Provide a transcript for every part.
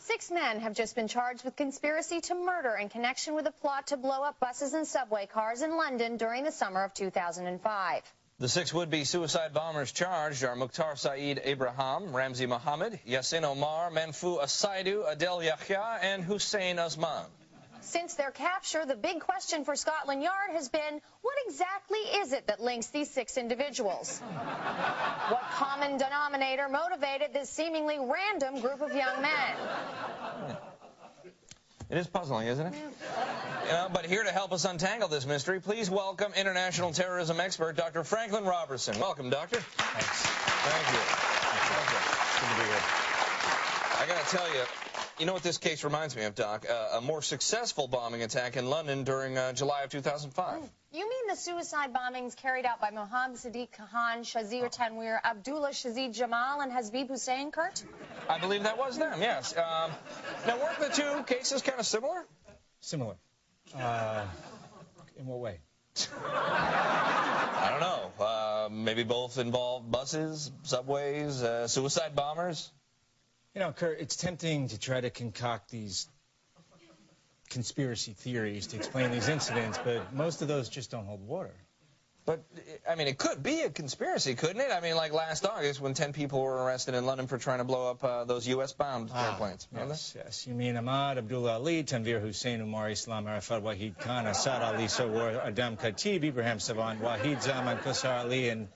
6 men have just been charged with conspiracy to murder in connection with a plot to blow up buses and subway cars in London during the summer of 2005. The 6 would-be suicide bombers charged are Mukhtar Saeed Abraham, Ramzi Mohammed, Yassin Omar, Manfu Asaidu, Adel Yahya, and Hussein Usman. Since their capture, the big question for Scotland Yard has been, what exactly is it that links these 6 individuals? What common denominator motivated this seemingly random group of young men? It is puzzling, isn't it? But here to help us untangle this mystery, please welcome international terrorism expert Dr. Franklin Robertson. Welcome, Doctor. Thanks. Thank you. Good to be here. I got to tell you, you know what this case reminds me of, Doc? A more successful bombing attack in London during July of 2005. You mean the suicide bombings carried out by Mohammed Sadiq Khan, Shazir Tanwir, Abdullah Shazid Jamal, and Hasbib Hussein, Kurt? I believe that was them, yes. Now, weren't the 2 cases kind of similar? Similar. In what way? I don't know. Maybe both involved buses, subways, suicide bombers? You know, Kurt, it's tempting to try to concoct these conspiracy theories to explain these incidents, but most of those just don't hold water. But, I mean, it could be a conspiracy, couldn't it? I mean, like last August when 10 people were arrested in London for trying to blow up those U.S.-bound airplanes. Yes. You mean Ahmad, Abdullah Ali, Tanvir Hussein, Umar Islam, Arafat Wahid Khan, Assad Ali Sawar, Adam Khatib, Ibrahim Savant, Wahid Zaman, Qasar Ali, and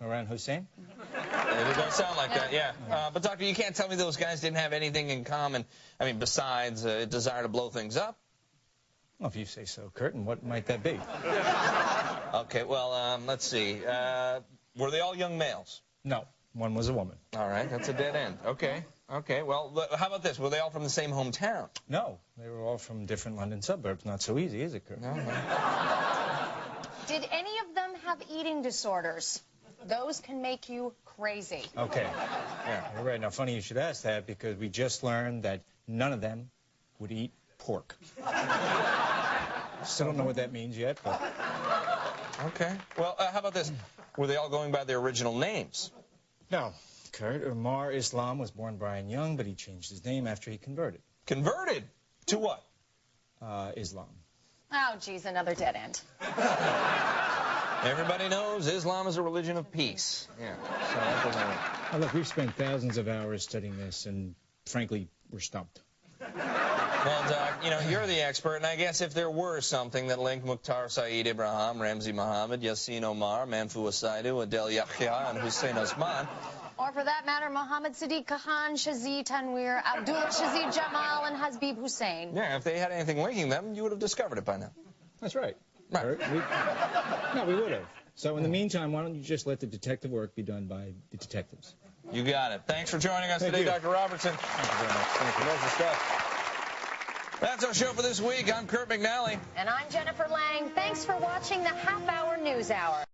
Moran Hussein? It does sound like that, yeah. But, Doctor, you can't tell me those guys didn't have anything in common, I mean, besides a desire to blow things up? Well, if you say so, Kurt, and what might that be? Okay, well, let's see. Were they all young males? No, one was a woman. All right, that's a dead end. Okay, well, how about this? Were they all from the same hometown? No, they were all from different London suburbs. Not so easy, is it, Kurt? No. Did any of them have eating disorders? Those can make you crazy. Okay. Yeah, you're right. Now, funny you should ask that because we just learned that none of them would eat pork. Still don't know what that means yet, but... Okay. Well, how about this? Were they all going by their original names? No. Kurt, Umar Islam was born Brian Young, but he changed his name after he converted. Converted? To what? Islam. Oh, geez, another dead end. Everybody knows Islam is a religion of peace. Yeah, so that doesn't work. Oh, look, we've spent thousands of hours studying this, and frankly, we're stumped. Well, Doc, you know, you're the expert, and I guess if there were something that linked Mukhtar Saeed Abraham, Ramzi Mohammed, Yassin Omar, Manfu Asaidu, Adel Yahya, and Hussein Usman... Or for that matter, Mohammed Sadiq Khan, Shazir Tanwir, Abdullah Shazid Jamal, and Hasbib Hussein. Yeah, if they had anything linking them, you would have discovered it by now. That's right. Right. No, we would have. So in the meantime, why don't you just let the detective work be done by the detectives? You got it. Thanks for joining us today, Dr. Robertson. Thank you very much. Thank you. That's the stuff. That's our show for this week. I'm Kurt McNally. And I'm Jennifer Lang. Thanks for watching the Half Hour News Hour.